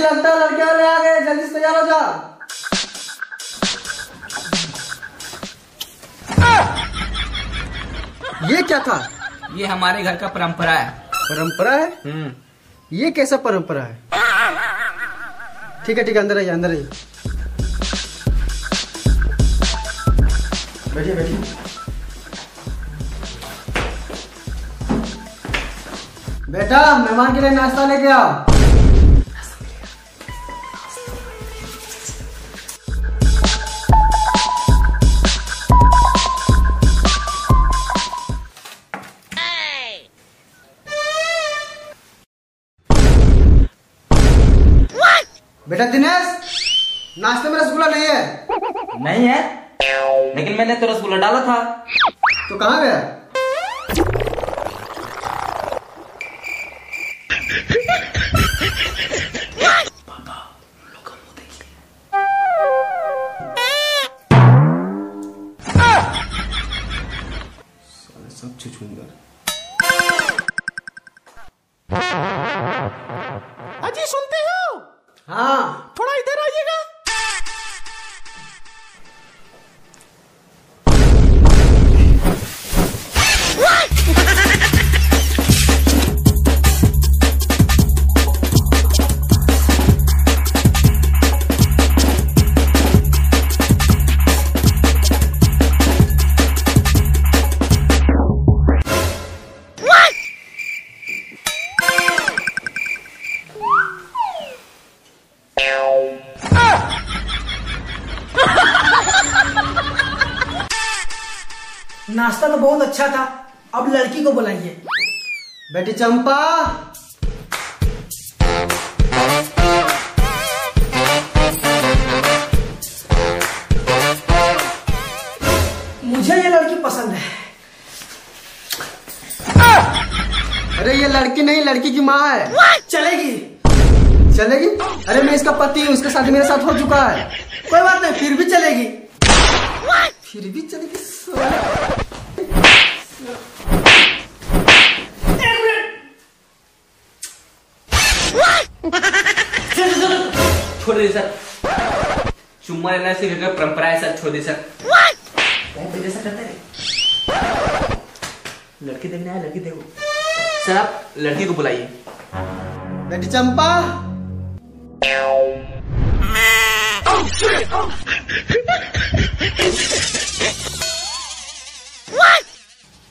लगता है लड़के वाले आ गए, जल्दी से तैयार हो जा। ये क्या था? ये हमारे घर का परंपरा है। परंपरा है? ये कैसा परंपरा है? ठीक है अंदर आइए, अंदर आइए। बैठिए बैठिए। बेटा मेहमान के लिए नाश्ता लेके आओ। बेटा दिनेश, नाश्ते में रसगुल्ला नहीं है। नहीं है, लेकिन मैंने तो रसगुल्ला डाला था। तो कहाँ गया? सब छुछुंदर। अजी सुनते हो? हाँ थोड़ा इधर आइएगा। नाश्ता तो बहुत अच्छा था, अब लड़की को बुलाइए। बेटी चंपा, मुझे ये लड़की पसंद है। अरे ये लड़की नहीं, लड़की की माँ है। चलेगी? चलेगी? अरे मैं इसका पति हूँ, इसका शादी मेरे साथ हो चुका है। कोई बात नहीं, फिर भी चलेगी। फिर भी चलेगी? छोड़ दे सर, चुम्मा लेना से घर का परंपरा है सर, छोड़ दे सर। जैसा करते रहे। लड़की देखने आया, लड़की देखो सर, आप लड़की को बुलाइए। बेटी चंपा,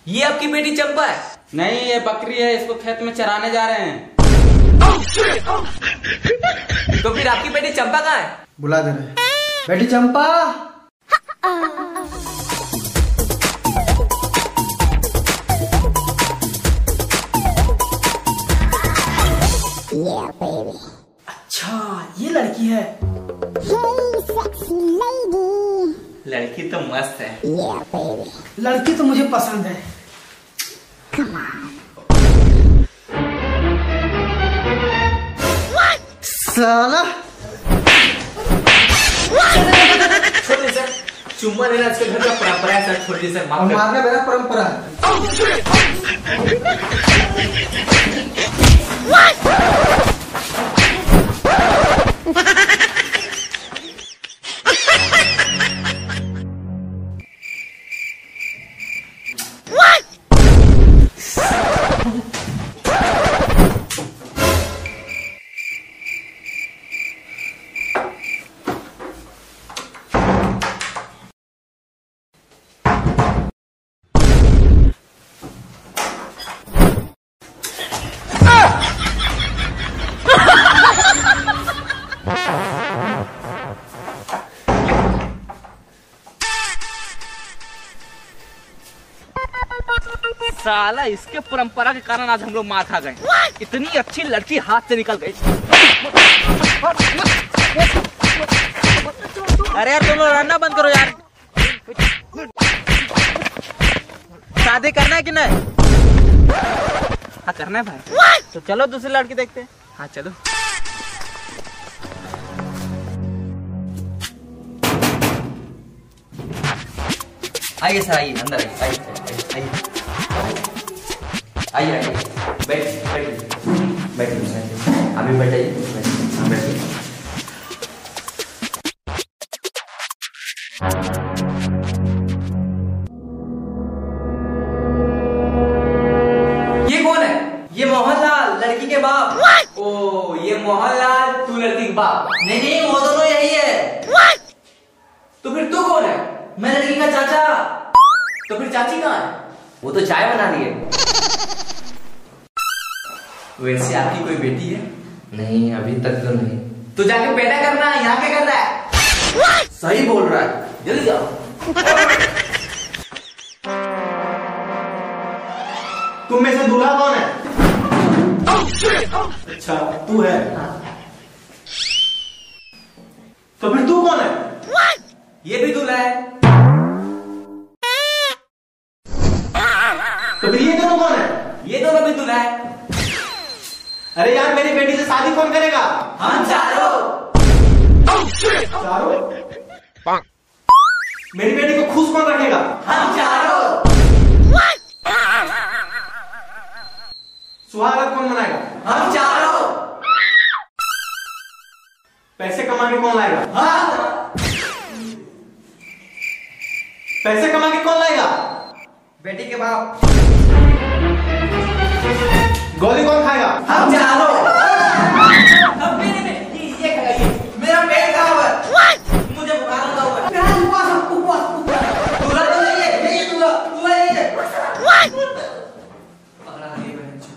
ये आपकी बेटी चंपा है? नहीं, ये बकरी है, इसको खेत में चराने जा रहे हैं। तो फिर आपकी बेटी चंपा कहाँ है? बुला दे रहे। बेटी चंपा, अच्छा ये लड़की है। लड़की तो मस्त है। लड़की तो मुझे पसंद है। साला छोड़ दे सर, चुम्मा लेना इसके घर का परंपरा है सर, छोड़ दे सर, माफ कर। मारना मेरा परंपरा है। साला इसके परंपरा के कारण आज हम लोग मार खा गए। इतनी अच्छी लड़की हाथ से निकल गई। अरे यार तुम लोग लड़ना बंद करो यार। शादी करना है कि नहीं? हाँ करना है भाई। तो चलो दूसरी लड़की देखते हैं। हाँ चलो। आइए सर, आइए अंदर आइए, आइए आइए आइए आइए, बैठ बैठ बैठ। अभी बैठ जाइए, हाँ बैठिए। ये कौन है? ये मोहनलाल, लड़की के बाप। ओ ये मोहनलाल, तू लड़की का बाप। नहीं नहीं, वो दोनों यही है। तो फिर तू कौन है? मैं लड़की का चाचा। तो फिर चाची कहाँ है? वो तो चाय बना रही है। वैसे आपकी कोई बेटी है? नहीं, अभी तक तो नहीं। तो जाके पैदा करना है, यहाँ क्या कर रहा है? सही बोल रहा है। जल्दी जाओ। तुम में से दूल्हा कौन है? अच्छा तू है। तो फिर तू कौन है? ये भी दूल्हा है। तो फिर ये दोनों कौन है? ये दोनों भी दूल्हा है। अरे यार, मेरी बेटी से शादी कौन करेगा? हम चारों। चारों? मेरी बेटी को खुश कौन रखेगा? हम चारों। सुहागरात कौन मनाएगा? हम चारों। पैसे कमा के कौन लाएगा? हाँ। पैसे कमा के कौन लाएगा? बेटी के बाप। गोली कौन खाएगा? हम चारों। ये खाएगा ये। मेरा पेट खराब है। मुझे बुखार लगा हुआ है। दूल्हा तो नहीं है, नहीं है दूल्हा, दूल्हा नहीं है। पकड़ा नहीं बहन जी।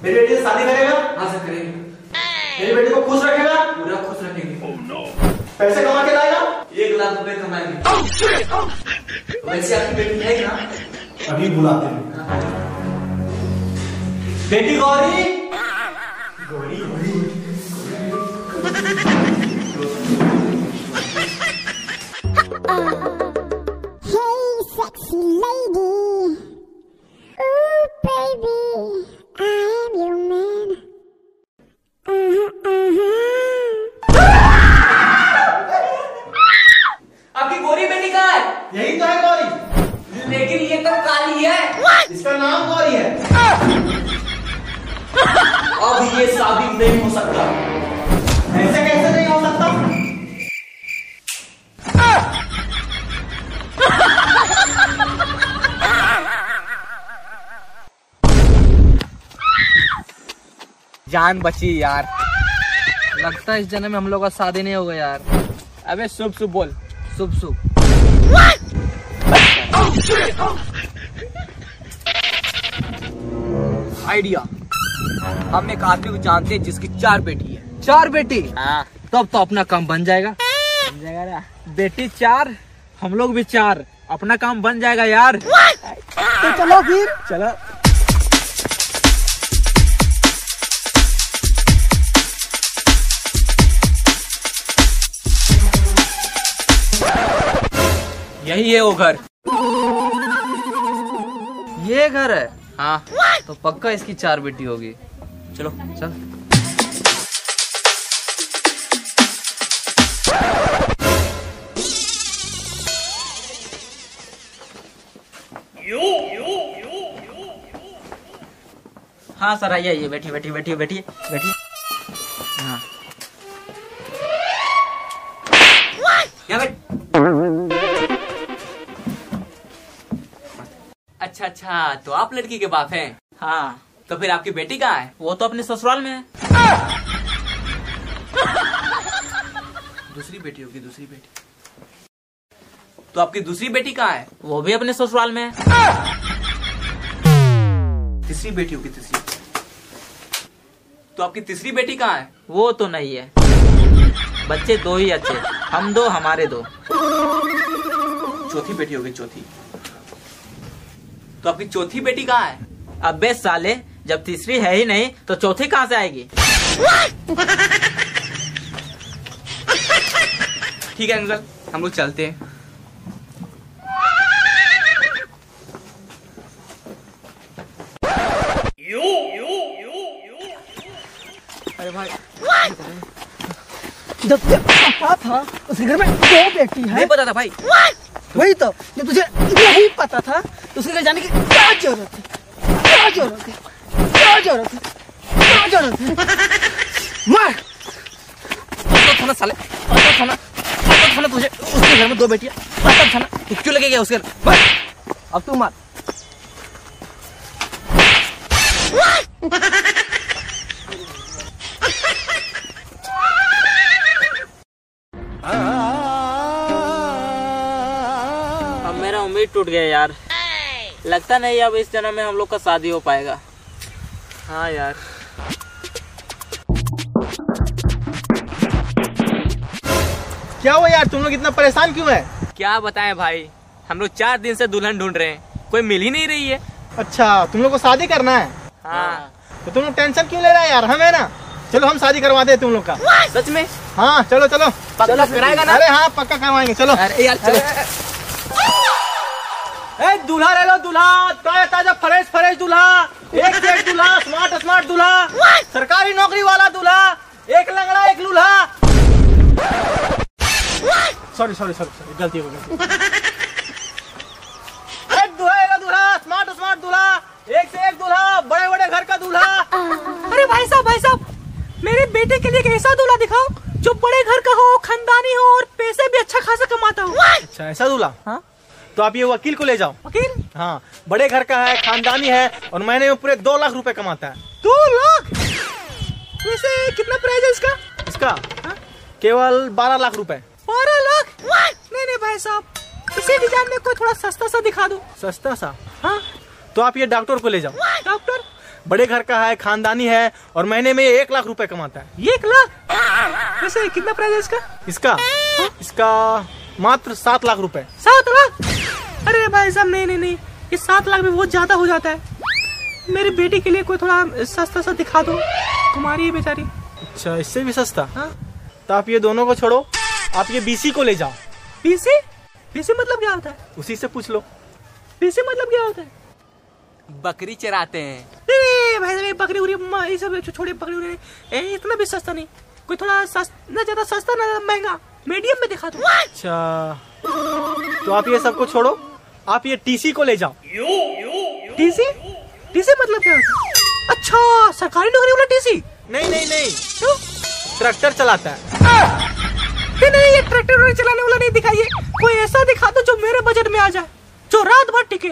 मेरी बेटी से शादी करेगा? हाँ सर करेंगे। मेरी बेटी को खुश रखेगा? पूरा खुश रखेंगे। पैसे कमा के लाएगा? 1 लाख रुपए कमाएंगे। वैसे आपकी बेटी है ना? अभी बुलाते हैं। बेटी Gauri. Hey, sexy lady. Ooh, baby, I am your man. आपकी गोरी बेटी कहाँ है? यही तो है गौरी। लेकिन ये तो काली है। इसका नाम गौरी है। अब ये शादी नहीं हो सकता। ऐसे कैसे नहीं हो सकता? जान बची यार। लगता है इस जन्म में हम लोग का शादी नहीं होगा यार। अबे शुभ शुभ बोल। शुभ शुभ। आइडिया। हम एक आदमी को जानते हैं जिसकी 4 बेटी है। 4 बेटी? हाँ। तब तो अपना काम बन जाएगा। बन जाएगा ना? बेटी 4, हम लोग भी 4, अपना काम बन जाएगा यार। तो चलो फिर। चलो। यही है वो घर। ये घर है? हाँ। तो पक्का इसकी 4 बेटी होगी। चलो चल। हाँ सर आइए आइए, बैठिए बैठिए बैठिए बैठिए बैठिए। हाँ यहाँ बैठ। अच्छा अच्छा, तो आप लड़की के बाप हैं? हाँ। तो फिर आपकी बेटी कहाँ है? वो तो अपने ससुराल में है। दूसरी बेटी होगी, दूसरी बेटी। तो आपकी दूसरी बेटी कहाँ है? वो भी अपने ससुराल में है। तीसरी बेटी होगी, तीसरी। तो आपकी तीसरी बेटी कहाँ है? वो तो नहीं है। बच्चे 2 ही अच्छे, हम 2, हमारे 2। चौथी बेटी होगी, चौथी। तो आपकी चौथी बेटी कहाँ है? अबे साले, जब तीसरी है ही नहीं तो चौथी कहाँ से आएगी? ठीक है अंकल, हम लोग चलते हैं। अरे भाई, जब से पता था उसके घर में 2 बेटी है। नहीं पता था भाई। वही तो, जब तुझे नहीं पता था तो उसके घर जाने की क्या जरूरत है? क्या जरूरत है? मार तो थाना साले, थाना तुझे, उसके घर में 2 बेटियां, थाना तू क्यों लगे गया उसके घर? मार, अब तू मार। अब मेरा उम्मीद टूट गया यार, लगता नहीं अब इस जन्म में हम लोग का शादी हो पाएगा। हाँ यार। क्या हुआ यार, तुम लोग इतना परेशान क्यों है? क्या बताएं भाई, हम लोग 4 दिन से दुल्हन ढूंढ रहे हैं, कोई मिल ही नहीं रही है। अच्छा, तुम लोग को शादी करना है? हाँ। तो तुम लोग टेंशन क्यों ले रहे हैं यार, हम है ना, चलो हम शादी करवा दे तुम लोग का। सच में? हाँ चलो चलो। पक्का कराएगा ना? अरे हाँ पक्का करवाएंगे, चलो। अरे यार चलो। ए दूल्हा ले लो, दूल्हा ताजा ताजा फ्रेश फ्रेश दूल्हा, एक से एक दूल्हा, स्मार्ट स्मार्ट दूल्हा, सरकारी नौकरी वाला दूल्हा, एक लंगड़ा एक लूल्हा। सॉरी सॉरी सॉरी, गलती हो गई। एक दूल्हा स्मार्ट स्मार्ट दूल्हा, एक से एक दूल्हा, बड़े बड़े घर का दूल्हा। अरे भाई साहब, मेरे बेटे के लिए एक ऐसा दूल्हा दिखाओ जो बड़े घर का हो, खानदानी हो और पैसे भी अच्छा खासा कमाता हो। अच्छा ऐसा दूल्हा? हाँ? तो आप ये वकील को ले जाओ। वकील? हाँ, बड़े घर का है, खानदानी है और महीने में पूरे 2 लाख रुपए कमाता है। 2 लाख? वैसे कितना प्राइस है इसका? इसका केवल 12 लाख रुपए। 12 लाख? नहीं भाई साहब, इसी डिजाइन में कोई थोड़ा सस्ता सा दिखा दो। सस्ता सा? हाँ? तो आप ये डॉक्टर को ले जाओ। डॉक्टर? बड़े घर का है, खानदानी है और महीने में 1 लाख रुपए कमाता है। 1 लाख? वैसे कितना प्राइस है इसका? इसका मात्र 7 लाख रुपए। 7 लाख? अरे भाई साहब नहीं, ये 7 लाख में बहुत ज्यादा हो जाता है। मेरी बेटी के लिए कोई थोड़ा सस्ता सा दिखा दो, कुमारी है बेचारी। अच्छा, इससे भी सस्ता? हाँ? तो आप ये दोनों को छोड़ो, आप ये बीसी को ले जाओ। बीसी? बीसी मतलब क्या होता है? उसी से पूछ लो। बीसी मतलब क्या होता है? बकरी चराते हैं। भाई साहब बकरी उरी ये सब छोड़े, बकरी उरी इतना भी सस्ता नहीं, कोई थोड़ा ना ज्यादा सस्ता ना महंगा, मीडियम में दिखा दो। अच्छा, तो आप ये सबको छोड़ो, आप ये टीसी को ले जाओ। टीसी? टीसी मतलब क्या होता है? अच्छा, सरकारी नौकरी वाला टीसी? नहीं, ट्रैक्टर चलाता है। नहीं, ये ट्रैक्टर चलाने वाला नहीं दिखाइए, कोई ऐसा दिखा दो जो मेरे बजट में आ जाए, जो रात भर टिके।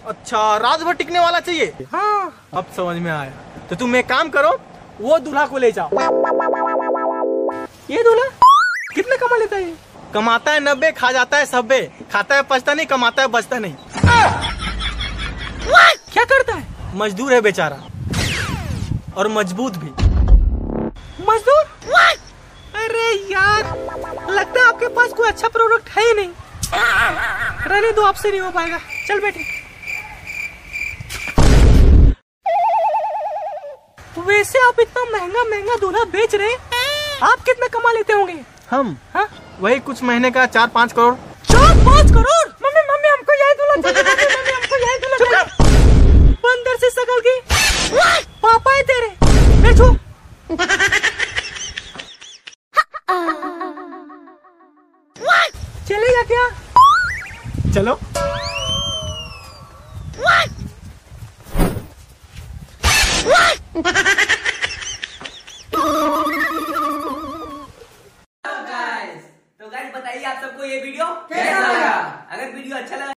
अच्छा, रात भर टिकने वाला चाहिए? हाँ। अब समझ में आया। तो तुम एक काम करो, वो दूल्हा को ले जाओ। ये दूल्हा कितना कमा लेता है? कमाता है 90, खा जाता है 90, खाता है पचता नहीं, कमाता है बचता नहीं। क्या करता है? मजदूर है बेचारा, और मजबूत भी। मजदूर? अरे यार, लगता है आपके पास कोई अच्छा प्रोडक्ट है ही नहीं। रहने दो, आपसे नहीं हो पाएगा, चल बेटे। वैसे आप इतना महंगा दूल्हा बेच रहे हैं, आप कितना कमा लेते होंगे? हम? हाँ? वही कुछ महीने का 4-5 करोड़। 4-5 करोड़? मम्मी हमको यही दूल्हा चाहिए, मम्मी हमको यही दूल्हा चाहिए। बंदर से शकल की पापा है तेरे, बैठो। चलेगा क्या? चलो। तो गाइस बताइए आप सबको ये वीडियो कैसा लगा? अगर वीडियो अच्छा लगा